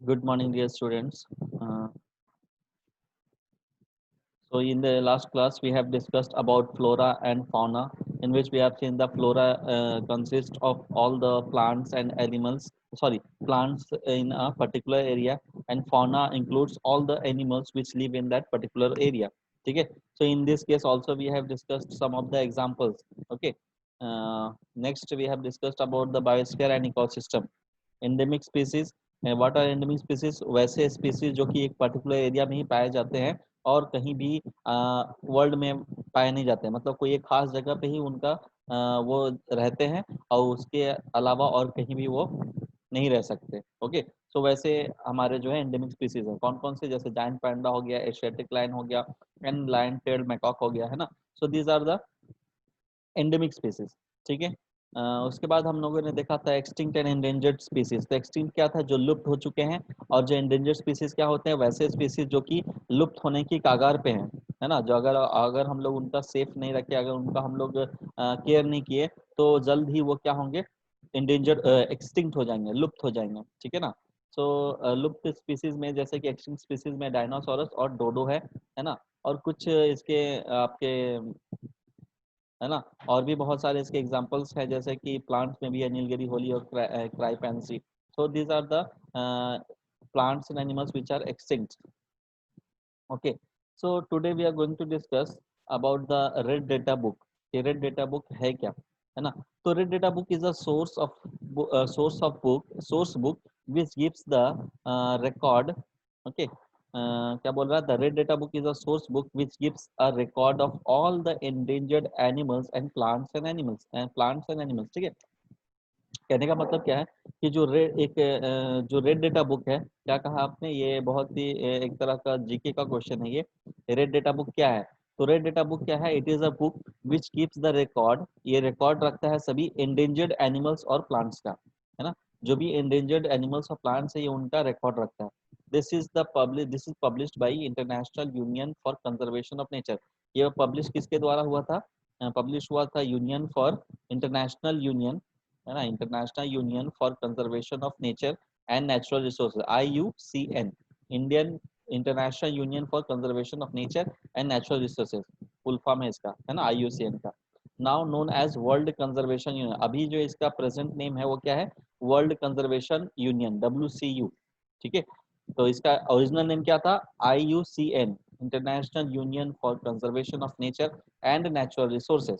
Good morning, dear students. Uh, so, in the last class, we have discussed about flora and fauna, in which we have seen the flora consists of all the plants and animals. Sorry, plants in a particular area, and fauna includes all the animals which live in that particular area. Okay. So, in this case, also we have discussed some of the examples. Okay. Next, we have discussed about the biosphere and ecosystem. Endemic species, what are endemic species? वैसे species जो कि एक particular area में ही पाए जाते हैं और कहीं भी वर्ल्ड में पाए नहीं जाते हैं, मतलब कोई एक खास जगह पे ही उनका वो रहते हैं और उसके अलावा और कहीं भी वो नहीं रह सकते। ओके, सो वैसे हमारे जो है एंडेमिक स्पीसीज है कौन कौन से, जैसे जायंट पैंडा हो गया, एशियाटिक लायन हो गया एंड लायन टेल्ड मैकॉक हो गया, है ना। So these are the endemic species. ठीक है। उसके बाद हम लोगों ने देखा था एक्सटिंक्ट एंड एंडेंजर्ड स्पीसीज। तो एक्सटिंक्ट क्या था, जो लुप्त हो चुके हैं, और जो एंडेंजर्ड स्पीसीज क्या होते हैं, वैसे स्पीसीज जो कि लुप्त होने की कगार पे हैं, है ना। जो अगर अगर हम लोग उनका सेफ नहीं रखे, अगर उनका हम लोग केयर नहीं किए, तो जल्द ही वो क्या होंगे, एंडेंजर्ड एक्सटिंक्ट हो जाएंगे, लुप्त हो जाएंगे। ठीक है ना। सो लुप्त स्पीसीज में जैसे कि एक्सटिंक्ट स्पीसीज में डायनासोरस और डोडो है ना। और कुछ इसके आपके, है ना, और भी बहुत सारे इसके एग्जांपल्स हैं, जैसे कि प्लांट्स में भी है नीलगिरी होली और क्राइपेंसी। So these are the plants and animals which are extinct. Okay, so today we are going to discuss about the red data book. ये red data book है क्या, है ना। तो red data book is a source book which gives the record. Okay, क्या बोल रहा है, the red data book is a source book which gives a record of all the endangered animals and plants and animals। ठीक है। कहने का मतलब क्या है कि जो रेड एक जो रेड डेटा बुक है, क्या कहा आपने, ये बहुत ही एक तरह का जीके का क्वेश्चन है ये। रेड डेटा बुक क्या है? तो रेड डेटा बुक क्या है? It is a book which keeps the record, ये रिकॉर्ड रखता है सभी एंडेंजर्ड एनिमल्स और प्लांट्स का, है ना। जो भी एंडेंजर्ड एनिमल्स और प्लांट्स है, ये उनका रिकॉर्ड रखता है। This is published by international union for conservation of nature. ये पब्लिश किसके द्वारा हुआ था? पब्लिश हुआ था यूनियन फॉर इंटरनेशनल यूनियन, है ना, international union for conservation of nature and natural resources, IUCN, Indian international union for conservation of nature and natural resources, full form है इसका, है ना, IUCN का। Now known as world conservation union. अभी जो इसका प्रेजेंट नेम है वो क्या है? World conservation union, WCU। ठीक है। तो इसका ओरिजिनल नेम क्या था? IUCN, international union for conservation of nature and natural resources.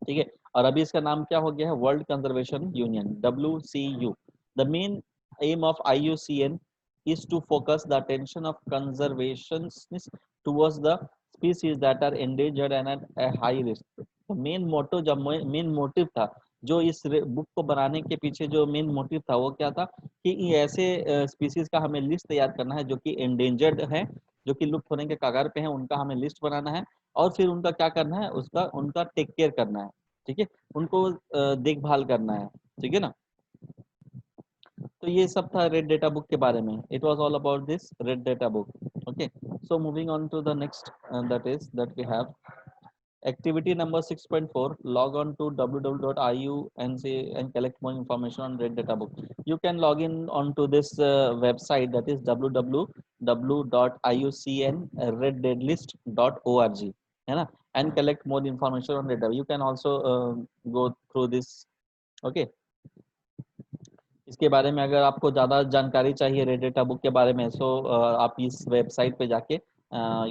ठीक है। और अभी इसका नाम क्या हो गया है? World conservation union, WCU। The main M of IUCN is to focus the attention of conservationists towards the species that are endangered and at a high risk। तो मेन मोटो, जब मेन मोटिव था, जो इस book को बनाने के पीछे जो मेन मोटिव था वो क्या था, कि ये ऐसे स्पीसीज का हमें लिस्ट तैयार करना है जो कि एंडेंजर्ड है, जो कि लुप्त होने के कगार पे हैं, उनका हमें लिस्ट बनाना है। और फिर उनका क्या करना है, उसका उनका टेक केयर करना है। ठीक है। उनको देखभाल करना है। ठीक है ना। तो ये सब था रेड डेटा बुक के बारे में। It was all about this red data book. Okay, so moving on to the next, that we have activity number 6.4, log on to www.iunc and collect more information on red data book। You can log in onto this website, that is www.iucnreddeadlist.org, है ना, and collect more information on data। You can also go through this। okay, इसके बारे में अगर आपको ज़्यादा जानकारी चाहिए रेड डेटा बुक के बारे में, सो आप इस वेबसाइट पे जाके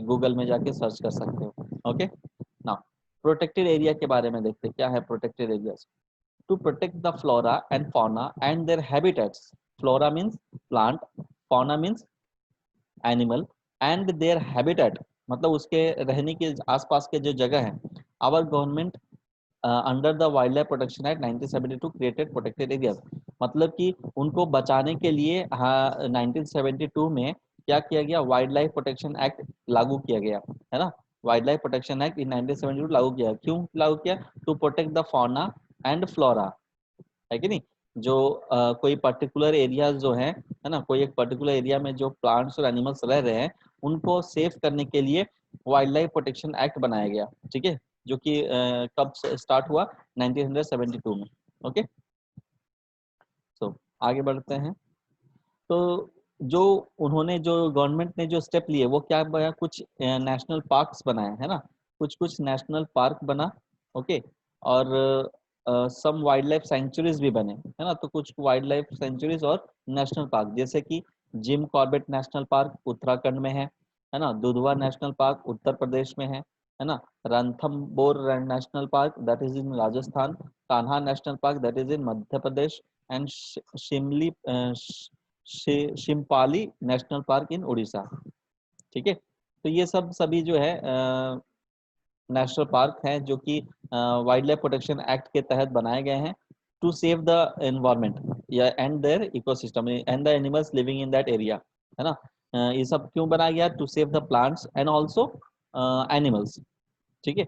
गूगल में जाके सर्च कर सकते हो। ओके, नाउ प्रोटेक्टेड एरिया के बारे में देखते हैं क्या है protected areas. To protect the flora and fauna and their habitats. Flora means plant, fauna means animal, and their habitat मतलब उसके रहने के आसपास के जो जगह है। Our government under the wild life protection act 1972 created protected areas. मतलब कि उनको बचाने के लिए 1972 में क्या किया गया? वाइल्ड लाइफ प्रोटेक्शन एक्ट लागू किया गया, है ना। Wild life protection act in 1972 लागू किया। क्यों लागू किया? To protect the fauna and flora, है कि नहीं। जो कोई पर्टिकुलर एरियाज जो है ना, कोई एक पर्टिकुलर एरिया में जो प्लांट्स और एनिमल्स रह रहे हैं, उनको सेफ करने के लिए वाइल्ड लाइफ प्रोटेक्शन एक्ट बनाया गया। ठीक है, जो कि कब स्टार्ट हुआ? 1972 में। ओके, सो आगे बढ़ते हैं। तो जो उन्होंने जो गवर्नमेंट ने जो स्टेप लिए वो क्या बनाया, कुछ नेशनल पार्क्स बनाए, है ना, कुछ कुछ नेशनल पार्क बना, ओके, और सम वाइल्ड लाइफ सेंचुरीज भी बने, है ना, तो कुछ वाइल्ड लाइफ सेंचुरीज और नेशनल पार्क, जैसे कि Jim Corbett national park Uttarakhand में है ना, दुधवा नेशनल पार्क उत्तर प्रदेश में है ना, Ranthambore national park that is in Rajasthan, Kanha national park that is in Madhya Pradesh, and शिमली Similipal national park in Orissa. ठीक है, तो ये सब सभी जो है नेशनल पार्क हैं जो कि वाइल्ड लाइफ प्रोटेक्शन एक्ट के तहत बनाए गए हैं टू सेव द एनवायरमेंट या and their ecosystem and the animals living in that area, है ना। ये सब क्यों बनाया गया, to save the plants and also animals. ठीक है,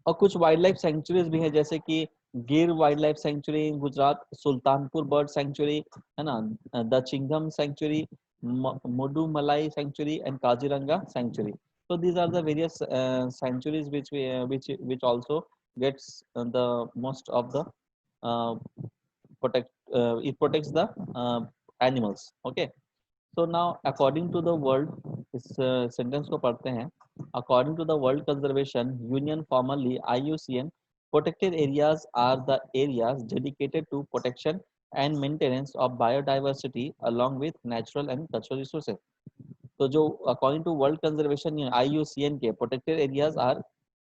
और कुछ वाइल्ड लाइफ सेंचुरीज भी है, जैसे कि Gir wild life sanctuary in Gujarat, Sultanpur bird sanctuary, है ना, द चिंगम sanctuary, Mudumalai sanctuary and Kaziranga sanctuary. So these are the various sanctuaries which also gets the most of the uh, it protects the animals. Okay, so now according to the world, इस sentence को पढ़ते हैं। According to the World Conservation Union, formerly IUCN, protected areas are the areas dedicated to protection and maintenance of biodiversity along with natural and cultural resources. तो जो according to world conservation IUCN के protected areas are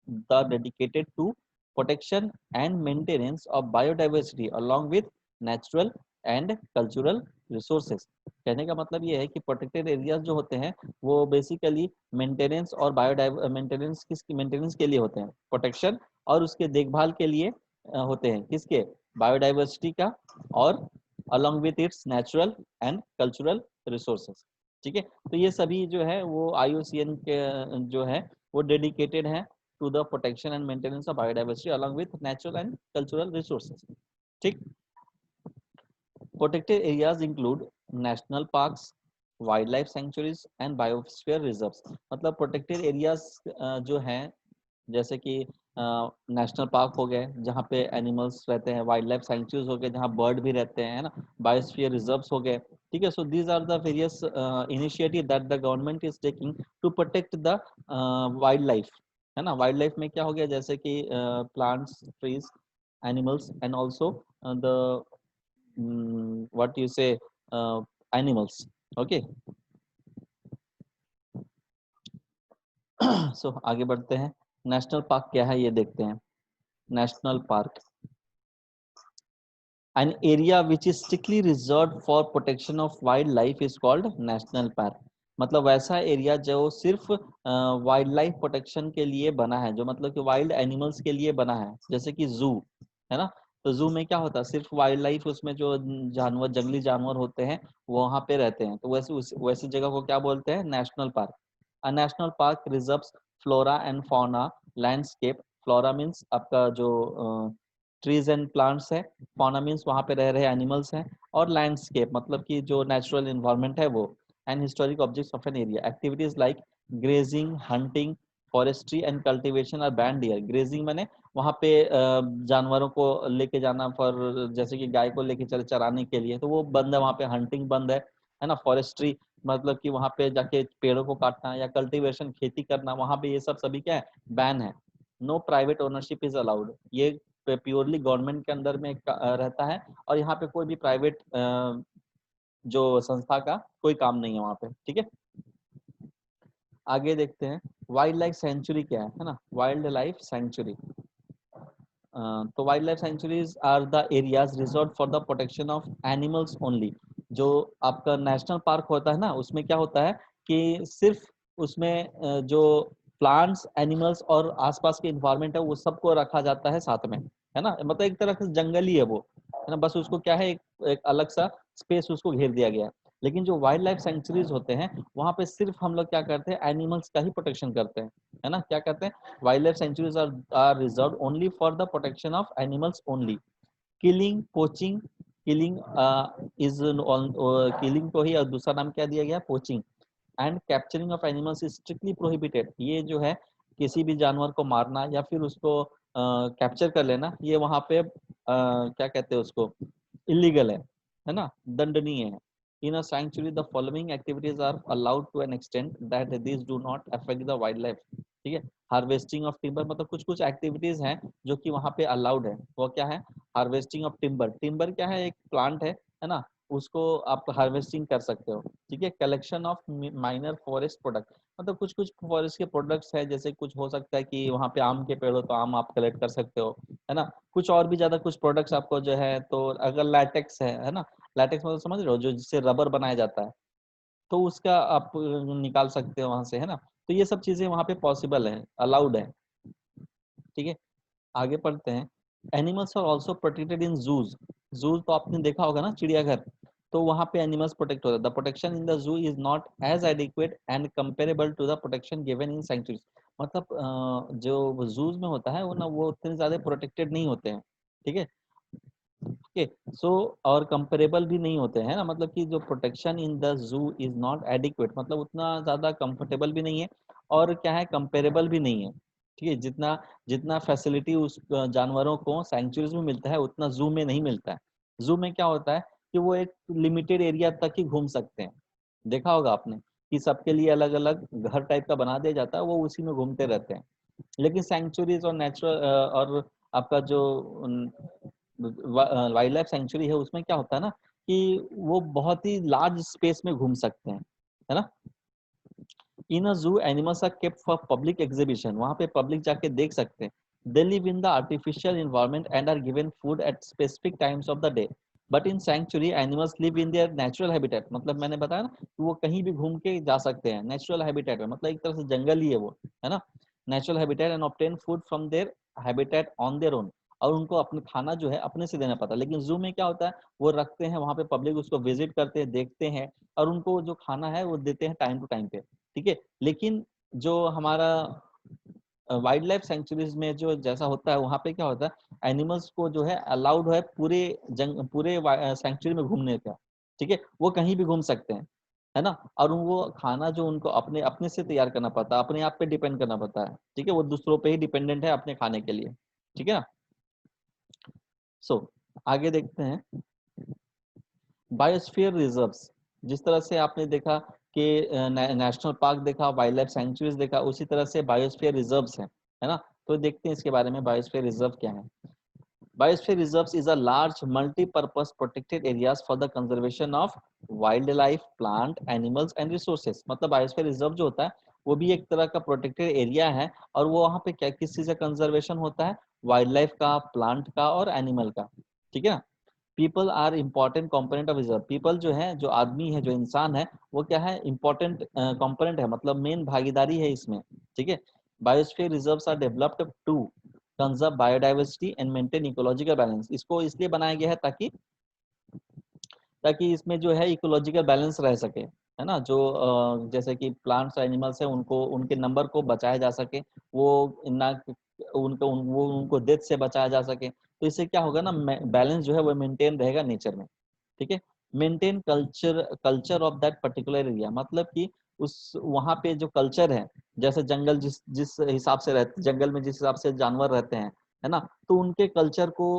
the dedicated to protection and maintenance of biodiversity along with natural and cultural resources. कहने का मतलब ये है कि protected areas जो होते हैं वो बेसिकली मेंटेनेंस और मेंटेनेंस किसकी मेंटेनेंस के लिए होते हैं, प्रोटेक्शन और उसके देखभाल के लिए होते हैं, किसके, बायोडाइवर्सिटी का और along with its natural and cultural resources. ठीक है, तो ये सभी जो है वो IUCN के जो है वो डेडिकेटेड है to the protection and maintenance of biodiversity along with natural and cultural resources. ठीक, protected areas include national parks, wild life sanctuaries and biosphere reserves. मतलब प्रोटेक्टेड एरियाज जो हैं जैसे कि नेशनल पार्क हो गए जहाँ पे एनिमल्स रहते हैं, वाइल्ड लाइफ सेंचुरीज हो गए जहाँ बर्ड भी रहते हैं, है ना, बायोस्फीयर रिजर्व्स हो गए। ठीक है, so these are the various initiative that the government is taking to protect the wild life, है ना। वाइल्ड लाइफ में क्या हो गया, जैसे कि plants, trees, animals and also the what you से एनिमल्स। ओके, सो आगे बढ़ते हैं। नेशनल पार्क क्या है ये देखते हैं। National park, an area which is strictly reserved for protection of wildlife is called national park। मतलब वैसा एरिया जो सिर्फ वाइल्ड लाइफ प्रोटेक्शन के लिए बना है, जो मतलब कि वाइल्ड एनिमल्स के लिए बना है, जैसे कि जू, है ना। तो जू में क्या होता है, सिर्फ वाइल्ड लाइफ, उसमें जो जानवर, जंगली जानवर होते हैं वो वहां पे रहते हैं, तो वैसी जगह को क्या बोलते हैं, national park. A national park reserves flora and fauna landscape. Flora means आपका जो ट्रीज एंड प्लांट्स है, फौना मीन्स वहाँ पे रह रहे एनिमल्स हैं, और लैंडस्केप मतलब कि जो नेचुरल इन्वायरमेंट है वो, and historic objects of an area. Activities like grazing, hunting, forestry and cultivation are banned here. Grazing माने वहाँ पे जानवरों को लेके जाना, फॉर जैसे कि गाय को लेके चले चराने के लिए, तो वो बंद है वहाँ पे, हंटिंग बंद है ना। फॉरेस्ट्री मतलब कि वहाँ पे जाके पेड़ों को काटना, या कल्टीवेशन खेती करना, वहाँ पे ये सब सभी क्या है, बैन है। No private ownership is allowed, ये प्योरली गवर्नमेंट के अंदर में रहता है, और यहाँ पे कोई भी प्राइवेट जो संस्था का कोई काम नहीं है वहाँ पे। ठीक है, आगे देखते हैं वाइल्ड लाइफ सेंचुरी क्या है ना। वाइल्ड लाइफ सेंचुरी, तो wild life sanctuaries are the areas reserve for the protection of animals only. जो आपका नेशनल पार्क होता है ना, उसमें क्या होता है कि सिर्फ उसमें जो प्लांट्स, एनिमल्स और आसपास के इन्वायरमेंट है वो सबको रखा जाता है साथ में, है ना। मतलब एक तरह से जंगल ही है वो, है ना, बस उसको क्या है, एक अलग सा स्पेस उसको घेर दिया गया है। लेकिन जो वाइल्ड लाइफ सेंचुरीज होते हैं वहां पे सिर्फ हम लोग क्या करते हैं, एनिमल्स का ही प्रोटेक्शन करते हैं, है ना। क्या करते हैं, wildlife sanctuaries are reserved only for the protection of animals only। killing, poaching, killing is on killing को ही और दूसरा नाम क्या दिया गया, poaching, and capturing of animals is strictly prohibited। ये जो है किसी भी जानवर को मारना या फिर उसको कैप्चर कर लेना, ये वहाँ पे क्या कहते हैं उसको, इलीगल है है ना, दंडनीय है। In a sanctuary the following activities are allowed to an extent that this do not affect the wild life. ठीक है, हार्वेस्टिंग ऑफ टिम्बर, मतलब कुछ कुछ एक्टिविटीज हैं जो कि वहाँ पे अलाउड है। वो क्या है? Harvesting of timber. टिम्बर क्या है? एक प्लांट है ना, उसको आप हार्वेस्टिंग कर सकते हो। ठीक है, collection of minor forest product, मतलब कुछ कुछ फॉरेस्ट के प्रोडक्ट्स है, जैसे कुछ हो सकता है कि वहाँ पे आम के पेड़ हो तो आम आप कलेक्ट कर सकते हो, है ना। कुछ और भी ज्यादा कुछ प्रोडक्ट्स आपको जो है, तो अगर लैटेक्स है ना, लैटेक्स मतलब समझ रहे हो, जो जिससे रबर बनाया जाता है, तो उसका आप निकाल सकते हो वहां से, है ना। तो ये सब चीजें वहां पे पॉसिबल है, अलाउड है। ठीक है, आगे पढ़ते हैं। Animals are also protected in zoos. Zoos तो आपने देखा होगा ना, चिड़ियाघर, तो वहां पे एनिमल्स प्रोटेक्ट होता है। The protection in the zoo is not as adequate and comparable to the protection given in sanctuaries. मतलब जो जूज में होता है वो ना, वो उतने ज्यादा प्रोटेक्टेड नहीं होते हैं। ठीक है, ओके, सो और कंपेरेबल भी नहीं होते हैं ना, मतलब कि जो protection in the zoo is not adequate, मतलब उतना ज्यादा कंफर्टेबल भी नहीं है, और क्या है, कंपेरेबल भी नहीं है। ठीक है, जितना जितना फैसिलिटी उस जानवरों को सेंचुरीज में मिलता है उतना जू में नहीं मिलता है। जू में क्या होता है कि वो एक लिमिटेड एरिया तक ही घूम सकते हैं। देखा होगा आपने कि सबके लिए अलग अलग घर टाइप का बना दिया जाता है, वो उसी में घूमते रहते हैं। लेकिन सेंचुरीज और नेचुरल और आपका जो वाइल्ड लाइफ सेंचुरी है, उसमें क्या होता है ना कि वो बहुत ही लार्ज स्पेस में घूम सकते हैं, है ना। In a zoo animals are kept for public exhibition, वहां पे पब्लिक जाके देख सकते हैं। They live in the artificial environment and are given food at specific times of the day. But in sanctuary animals live in their natural habitat, मतलब मैंने बताया ना कि वो कहीं भी घूम के जा सकते हैं नेचुरल हैबिटेट में, मतलब एक तरह से जंगल ही है वो, है ना। Natural habitat and obtain food from their habitat on their own, और उनको अपने खाना जो है अपने से देना पड़ता है। लेकिन जू में क्या होता है, वो रखते हैं वहां पे, पब्लिक उसको विजिट करते हैं, देखते हैं, और उनको जो खाना है वो देते हैं टाइम टू टाइम पे। ठीक है, लेकिन जो हमारा वाइल्ड लाइफ सेंचुरीज में जो जैसा होता है, वहां पे क्या होता है, एनिमल्स को जो है अलाउड है पूरे सेंचुरी में घूमने का। ठीक है, वो कहीं भी घूम सकते हैं, है ना। और वो खाना जो उनको अपने अपने से तैयार करना पड़ता है, अपने आप पे डिपेंड करना पड़ता है। ठीक है, वो दूसरों पे ही डिपेंडेंट है अपने खाने के लिए। ठीक है ना। सो आगे देखते हैं, बायोस्फीयर रिजर्व्स। जिस तरह से आपने देखा कि नेशनल पार्क देखा, वाइल्ड लाइफ सेंचुरीज देखा, उसी तरह से बायोस्फीयर रिजर्व्स है ना। तो देखते हैं इसके बारे में, बायोस्फीयर रिजर्व क्या है। Biosphere reserves is a large multi-purpose protected areas for the conservation of wildlife, plant, animals and resources। मतलब बायोस्फीयर रिजर्व जो होता है वो भी एक तरह का प्रोटेक्टेड एरिया है, और वो वहाँ पे क्या किस चीज का कंजर्वेशन होता है, वाइल्ड लाइफ का, प्लांट का और एनिमल का। ठीक है ना। People are important component of reserve. People जो है, जो आदमी है, जो इंसान है, वो क्या है, इंपॉर्टेंट कॉम्पोनेंट है, मतलब मेन भागीदारी है इसमें। ठीक है, biosphere reserves are developed to conserve biodiversity and maintain ecological balance. इसको इसलिए बनाया गया है ताकि ताकि इसमें जो है इकोलॉजिकल बैलेंस रह सके, है ना। जो जैसे कि प्लांट्स एनिमल्स है, उनको उनके नंबर को बचाया जा सके, वो ना वो उनको डेथ से बचाया जा सके। तो इससे क्या होगा ना, बैलेंस जो है वो मेंटेन रहेगा नेचर में। ठीक है, maintain culture of that particular area, मतलब कि उस वहाँ पे जो कल्चर है, जैसे जंगल जिस जिस हिसाब से रहते, जंगल में जिस हिसाब से जानवर रहते हैं, है ना, तो उनके कल्चर को,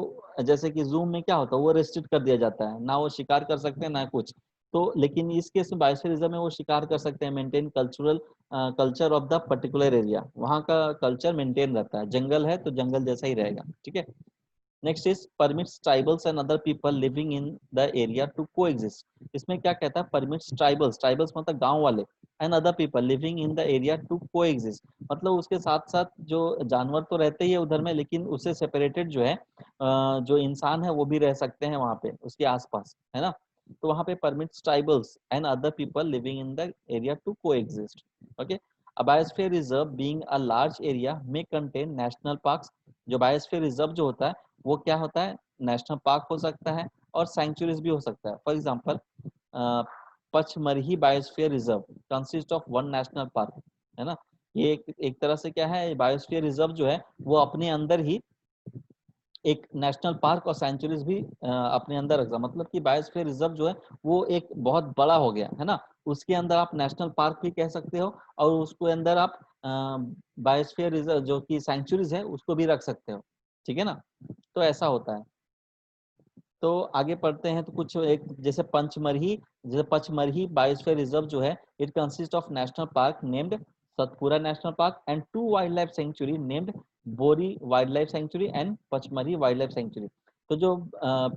जैसे कि जू में क्या होता है, वो रेस्ट्रिक्ट कर दिया जाता है, ना वो शिकार कर सकते हैं ना कुछ। तो लेकिन इस केस में बायोस्फीयर रिजर्व में वो शिकार कर सकते हैं। Maintain culture of the particular area, वहाँ का कल्चर मेंटेन रहता है, जंगल है तो जंगल जैसा ही रहेगा। ठीक है, next is permits tribals and other people living in the area to coexist. इसमें क्या कहता है, परमिट्स ट्राइबल्स, ट्राइबल्स मतलब गांव वाले, and other people living in the area to coexist, मतलब उसके साथ साथ जो जानवर तो रहते ही है उधर में, लेकिन उससे सेपरेटेड जो है जो इंसान है वो भी रह सकते हैं वहां पे उसके आसपास, है ना। तो वहां पे permits tribals and other people living in the area to coexist. Okay, a biosphere reserve being a large area may contain national parks। जो बायोस्फीयर रिजर्व जो होता है वो क्या होता है, नेशनल पार्क हो सकता है और सेंचुरीज भी हो सकता है। For example Pachmarhi biosphere reserve consist of one national park, है ना। ये एक तरह से क्या है, बायोस्फीयर रिजर्व जो है वो अपने अंदर ही एक नेशनल पार्क और सेंचुरीज भी अपने अंदर रखता, मतलब कि बायोस्फीयर रिजर्व जो है वो एक बहुत बड़ा हो गया, है ना। उसके अंदर आप नेशनल पार्क भी कह सकते हो, और उसके अंदर आप बायोस्फीयर रिजर्व जो कि सेंचुरीज है उसको भी रख सकते हो। ठीक है ना, तो ऐसा होता है। तो आगे पढ़ते हैं तो कुछ एक जैसे पचमरही बायोस्फीयर रिजर्व जो है, it consist of national park named Satpura national park and 2 wild life sanctuary named Bori wild life sanctuary and Pachmarhi wild life sanctuary. तो जो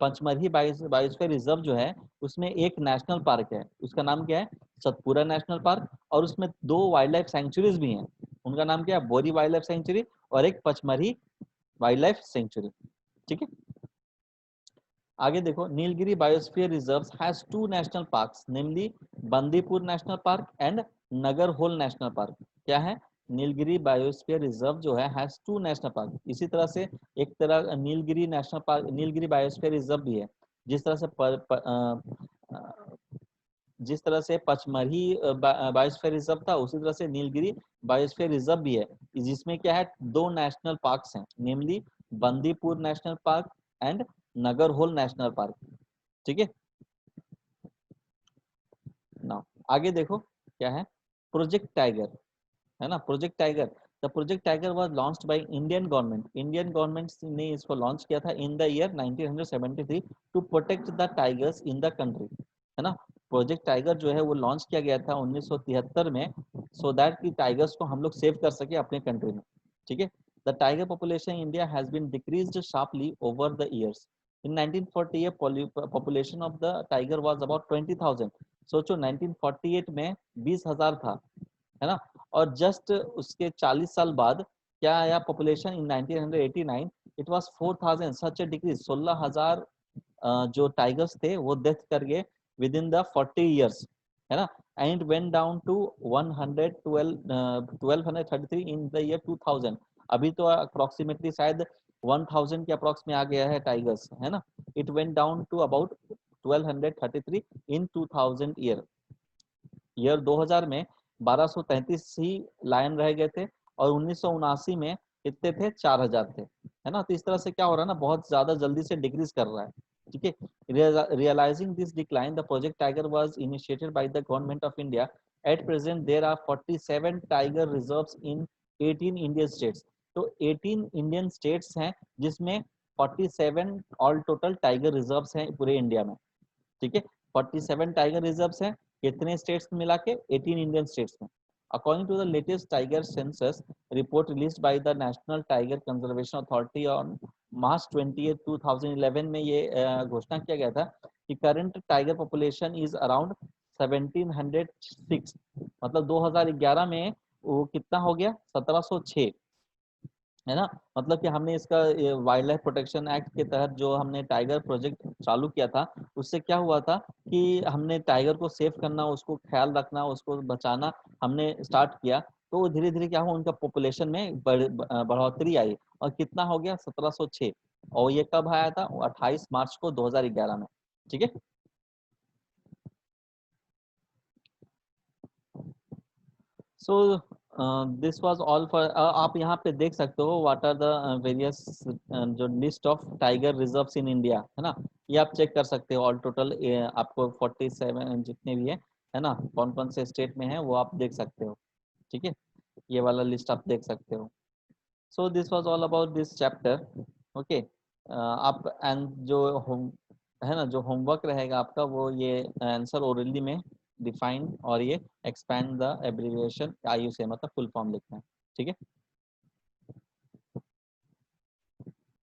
पचमरही बायोस्फीयर रिजर्व जो है, उसमें एक नेशनल पार्क है, उसका नाम क्या है, सतपुरा नेशनल पार्क, और उसमें 2 वाइल्ड लाइफ सेंचुरीज भी हैं, उनका नाम क्या है, बोरी वाइल्ड लाइफ सेंचुरी और एक पचमरही वाइल्ड लाइफ सेंचुरी। ठीक है, आगे देखो, Nilgiri biosphere reserve has 2 national parks namely Bandipur national park and Nagarhole national park. क्या है, नीलगिरी बायोस्फीयर रिजर्व जो है हैज 2 नेशनल पार्क। इसी तरह से एक तरह Nilgiri national park, Nilgiri biosphere reserve भी है। जिस तरह से जिस तरह से पचमरही बायोस्फीयर रिजर्व था, उसी तरह से नीलगिरी बायोस्फीयर रिजर्व भी है, जिसमें क्या है, 2 नेशनल पार्क्स हैं, namely Bandipur national park and Nagarhole national park. ठीक है, ना आगे देखो क्या है, प्रोजेक्ट टाइगर, है ना, project tiger. The project tiger was launched by Indian government, Indian government ने इसको लॉन्च किया था in the year 1973 to protect the tigers in the country, है ना। प्रोजेक्ट टाइगर जो है वो लॉन्च किया गया था 1973 में, सो दैट कि टाइगर्स को हम लोग सेव कर सके अपने कंट्री में। ठीक है, the tiger population in India has been decreased sharply over the years. In 1948 population of the tiger was about 20,000। सोचो 1948 में 20,000 था, है ना। और जस्ट उसके 40 साल बाद क्या आया, population in 1989 it was 4,000, such A decrease, 16,000 जो टाइगर्स थे वो डेथ कर गए विद इन द 40 ईयर्स, है ना। And went down to 1233 in the year 2000। अभी तो अप्रोक्सीमेटली शायद 1000 के अप्रोक्स में आ गया है टाइगर्स, है ना। It went down to about 1233 in 2000 year 2000 में 1233 ही लायन रह गए थे, और 1979 में कितने थे, 4000 थे, है ना। तो इस तरह से क्या हो रहा है ना, बहुत ज्यादा जल्दी से डिक्रीज कर रहा है। ठीक है, realising this decline the project tiger was initiated by the government of India. At present there are 47 tiger reserves in 18 Indian states. तो 18 इंडियन स्टेट्स हैं, जिसमें 47 ऑल टोटल टाइगर रिजर्व्स हैं पूरे इंडिया में। ठीक है, 47 टाइगर रिजर्व्स हैं, कितने स्टेट्स में मिला के, 18 इंडियन स्टेट्स में। According to the latest tiger census report released by the national tiger conservation authority on March 28 2011 में ये घोषणा किया गया था कि current tiger population is around 1706। मतलब 2011 में वो कितना हो गया, 1706, है ना। मतलब कि हमने इसका वाइल्ड लाइफ प्रोटेक्शन एक्ट के तहत जो हमने टाइगर प्रोजेक्ट चालू किया था, उससे क्या हुआ था कि हमने टाइगर को सेव करना, उसको ख्याल रखना, उसको बचाना हमने स्टार्ट किया। तो धीरे धीरे क्या हुआ, उनका पॉपुलेशन में बढ़ोतरी आई, और कितना हो गया, 1706। और ये कब आया था, 28 मार्च को 2011 में। ठीक है, so this was all for, आप यहाँ पे देख सकते हो व्हाट आर द वेरियस जो list of tiger reserves in India, है ना। ये आप चेक कर सकते हो, ऑल टोटल आपको 47 जितने भी है ना, कौन कौन से स्टेट में है वो आप देख सकते हो। ठीक है, ये वाला लिस्ट आप देख सकते हो। So this was all about this chapter. Okay, आप एंड जो होम, है ना, जो होमवर्क रहेगा आपका, वो ये आंसर ओरली में डिफाइन और ये एक्सपैंड द एब्रिविएशन, आयु से मतलब फुल फॉर्म लिखना है। ठीक है।